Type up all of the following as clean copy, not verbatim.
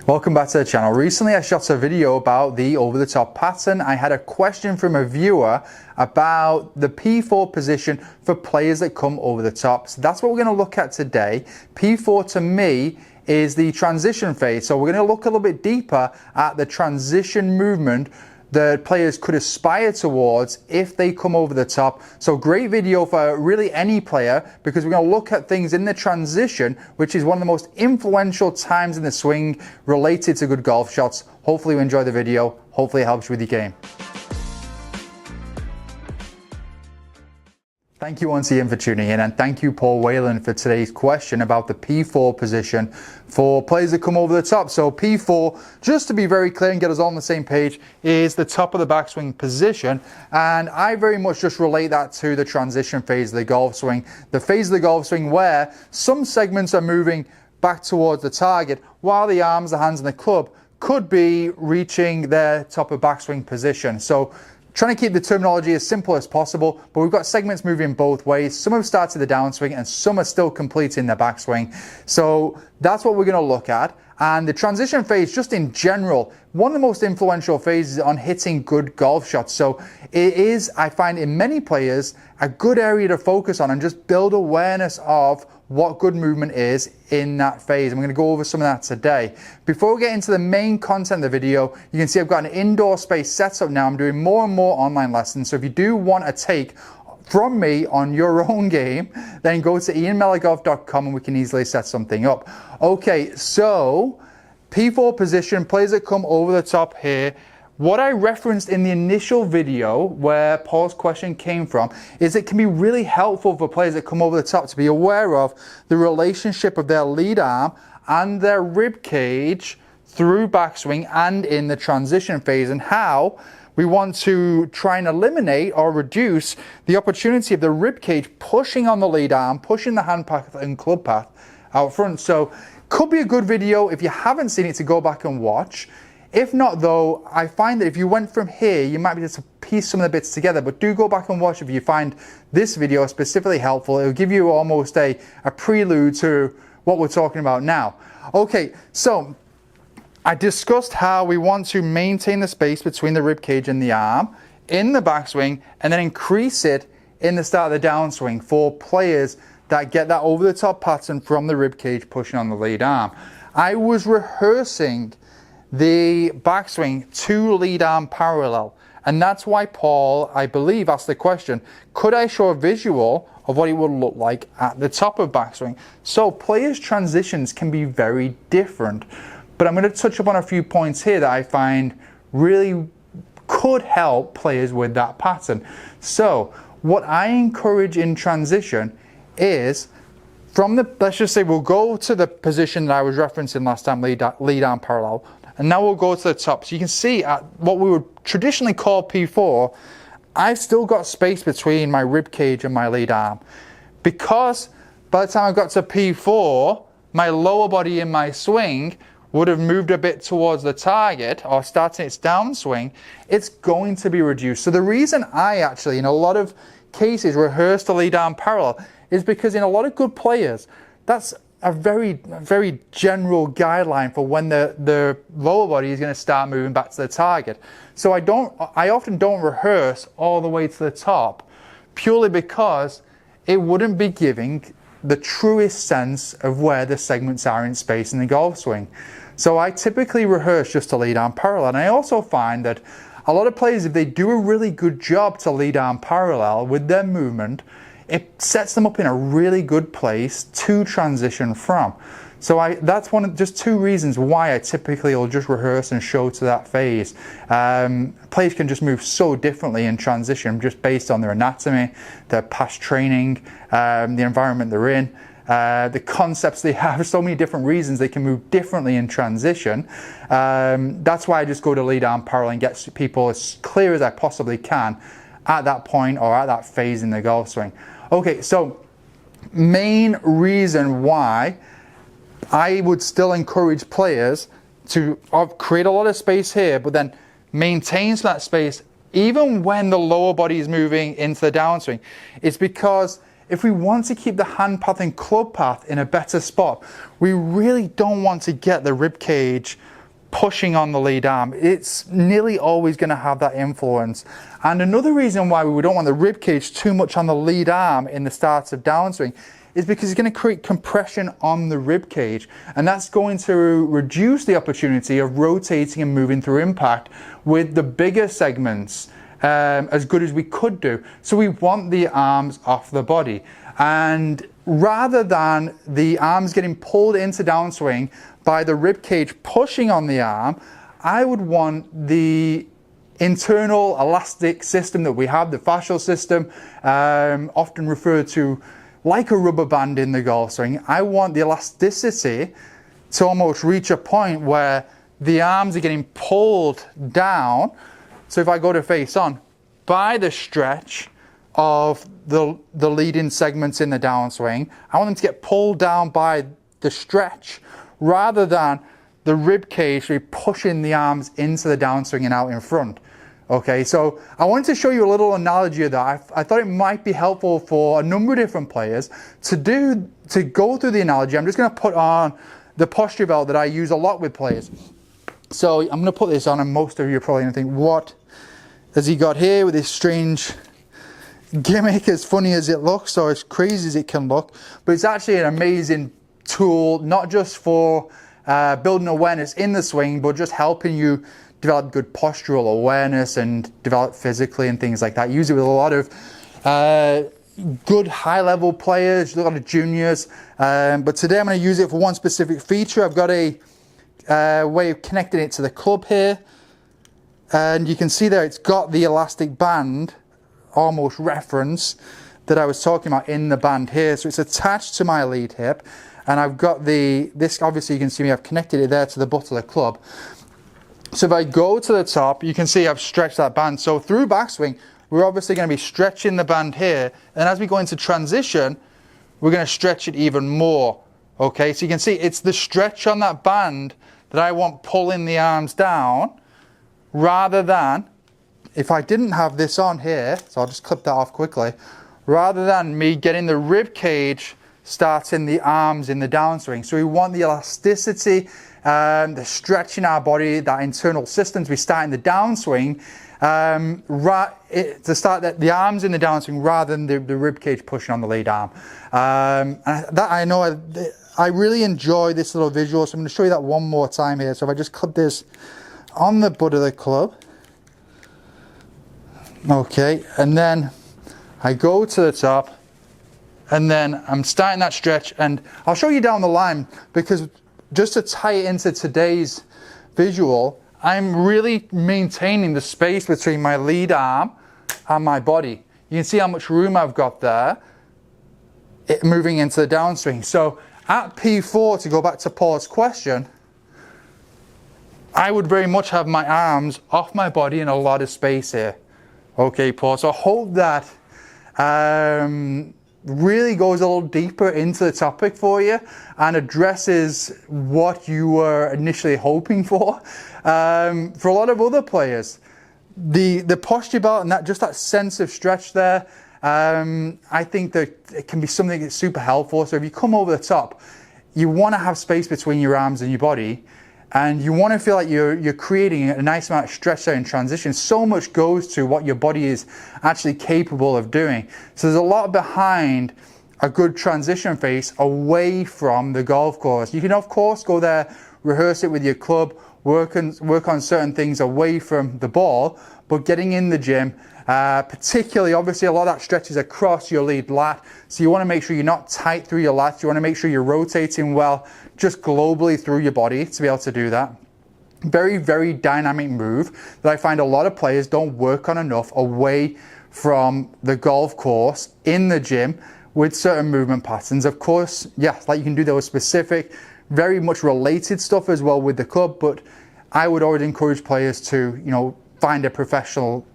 Welcome back to the channel. Recently I shot a video about the over-the-top pattern. I had a question from a viewer about the P4 position for players that come over the top. So that's what we're going to look at today. P4 to me is the transition phase. So we're going to look a little bit deeper at the transition movement that players could aspire towards if they come over the top. So great video for really any player, because we're going to look at things in the transition, which is one of the most influential times in the swing related to good golf shots. Hopefully you enjoy the video. Hopefully it helps you with your game. Thank you once again for tuning in, and thank you Paul Whalen for today's question about the P4 position for players that come over the top. So P4, just to be very clear and get us all on the same page, is the top of the backswing position, and I very much just relate that to the transition phase of the golf swing. The phase of the golf swing where some segments are moving back towards the target while the arms, the hands and the club could be reaching their top of backswing position. So trying to keep the terminology as simple as possible, but we've got segments moving both ways. Some have started the downswing and some are still completing their backswing. So that's what we're going to look at. And the transition phase, just in general, one of the most influential phases on hitting good golf shots. So it is, I find in many players, a good area to focus on and just build awareness of what good movement is in that phase. I'm going to go over some of that today. Before we get into the main content of the video, you can see I've got an indoor space set up now. I'm doing more and more online lessons. So if you do want a take from me on your own game, then go to ianmellorgolf.com and we can easily set something up. Okay, so P4 position, players that come over the top here. What I referenced in the initial video where Paul's question came from is it can be really helpful for players that come over the top to be aware of the relationship of their lead arm and their rib cage through backswing and in the transition phase, and how we want to try and eliminate or reduce the opportunity of the rib cage pushing on the lead arm, pushing the hand path and club path out front. So could be a good video if you haven't seen it to go back and watch. If not though, I find that if you went from here, you might be able to piece some of the bits together, but do go back and watch if you find this video specifically helpful. It'll give you almost a prelude to what we're talking about now. Okay, so I discussed how we want to maintain the space between the rib cage and the arm in the backswing, and then increase it in the start of the downswing for players that get that over the top pattern from the rib cage pushing on the lead arm. I was rehearsing the backswing to lead arm parallel, and that's why Paul, I believe, asked the question, could I show a visual of what it would look like at the top of backswing? So players' transitions can be very different, but I'm going to touch upon a few points here that I find really could help players with that pattern. So what I encourage in transition is from the, let's just say we'll go to the position that I was referencing last time, lead arm parallel, and now we'll go to the top. So you can see at what we would traditionally call P4, I've still got space between my rib cage and my lead arm, because by the time I got to P4, my lower body in my swing would have moved a bit towards the target or starting its downswing. It's going to be reduced. So the reason I actually, in a lot of cases, rehearse the lead arm parallel is because in a lot of good players, that's a very general guideline for when the lower body is going to start moving back to the target. So I often don't rehearse all the way to the top, purely because it wouldn't be giving the truest sense of where the segments are in space in the golf swing. So I typically rehearse just to lead arm parallel, and I also find that a lot of players, if they do a really good job to lead arm parallel with their movement, it sets them up in a really good place to transition from. So that's just two reasons why I typically will just rehearse and show to that phase. Players can just move so differently in transition just based on their anatomy, their past training, the environment they're in, the concepts they have. So many different reasons they can move differently in transition. That's why I just go to lead arm parallel and get people as clear as I possibly can at that point or at that phase in the golf swing. Okay, so main reason why I would still encourage players to create a lot of space here, but then maintain that space even when the lower body is moving into the downswing, is because if we want to keep the hand path and club path in a better spot, we really don't want to get the rib cage pushing on the lead arm. It's nearly always going to have that influence. And another reason why we don't want the rib cage too much on the lead arm in the start of downswing is because it's going to create compression on the rib cage, and that's going to reduce the opportunity of rotating and moving through impact with the bigger segments as good as we could do. So we want the arms off the body, and rather than the arms getting pulled into downswing by the rib cage pushing on the arm, I would want the internal elastic system that we have, the fascial system, often referred to like a rubber band in the golf swing. I want the elasticity to almost reach a point where the arms are getting pulled down. So if I go to face on, by the stretch of the leading segments in the downswing, I want them to get pulled down by the stretch rather than the rib cage really pushing the arms into the downswing and out in front. Okay, so I wanted to show you a little analogy of that. I thought it might be helpful for a number of different players to go through the analogy. I'm just going to put on the posture belt that I use a lot with players. So I'm going to put this on, and most of you are probably going to think, what has he got here with this strange gimmick, as funny as it looks or as crazy as it can look? But it's actually an amazing tool, not just for building awareness in the swing, but just helping you develop good postural awareness and develop physically and things like that. Use it with a lot of good high-level players, a lot of juniors. But today I'm going to use it for one specific feature. I've got a way of connecting it to the club here. And you can see there it's got the elastic band, almost reference, that I was talking about in the band here. So it's attached to my lead hip. And I've got this, obviously you can see me, I've connected it there to the butt of the club. So if I go to the top, you can see I've stretched that band. So through backswing, we're obviously going to be stretching the band here. And as we go into transition, we're going to stretch it even more. Okay, so you can see it's the stretch on that band that I want pulling the arms down, rather than, if I didn't have this on here, so I'll just clip that off quickly, rather than me getting the rib cage starting the arms in the downswing. So we want the elasticity, the stretching our body, that internal system to be starting the downswing, to start the arms in the downswing rather than the rib cage pushing on the lead arm. And that I know I really enjoy this little visual, so I'm going to show you that one more time here. So if I just clip this on the butt of the club, okay, and then I go to the top, and then I'm starting that stretch, and I'll show you down the line, because just to tie it into today's visual, I'm really maintaining the space between my lead arm and my body. You can see how much room I've got there, moving into the downswing. So at P4, to go back to Paul's question, I would very much have my arms off my body and a lot of space here. Okay, Paul, so I hope that really goes a little deeper into the topic for you and addresses what you were initially hoping for. For a lot of other players, the posture belt and that sense of stretch there, I think that it can be something that's super helpful. So if you come over the top, you want to have space between your arms and your body, and you want to feel like you're creating a nice amount of stretch there in transition. So much goes to what your body is actually capable of doing. So there's a lot behind a good transition phase away from the golf course. You can of course go there, rehearse it with your club, work on certain things away from the ball, but getting in the gym, particularly obviously a lot of that stretches across your lead lat. So you want to make sure you're not tight through your lats. You want to make sure you're rotating well just globally through your body to be able to do that. Very, very dynamic move that I find a lot of players don't work on enough away from the golf course in the gym with certain movement patterns. Of course, yes, like you can do those specific, very much related stuff as well with the club, but I would always encourage players to, find a professional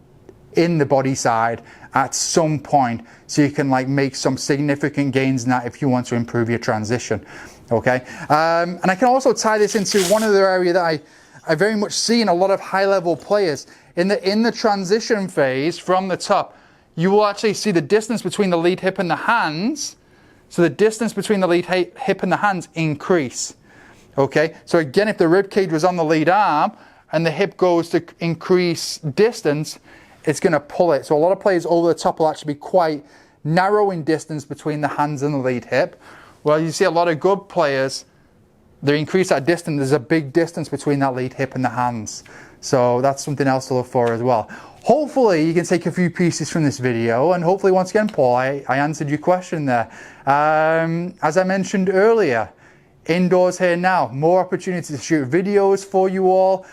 in the body side at some point, so you can make some significant gains in that if you want to improve your transition. Okay, and I can also tie this into one other area that I very much see in a lot of high-level players in the transition phase from the top. you will actually see the distance between the lead hip and the hands. So the distance between the lead hip and the hands increase. Okay, so again, if the rib cage was on the lead arm and the hip goes to increase distance, it's going to pull it. So a lot of players over the top will actually be quite narrow in distance between the hands and the lead hip. Well, you see a lot of good players, they increase that distance. There's a big distance between that lead hip and the hands. So that's something else to look for as well. Hopefully you can take a few pieces from this video, and hopefully once again, Paul, I answered your question there. As I mentioned earlier, indoors here now, more opportunities to shoot videos for you all,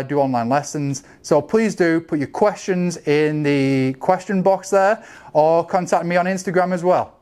do online lessons. So please do put your questions in the question box there, or contact me on Instagram as well.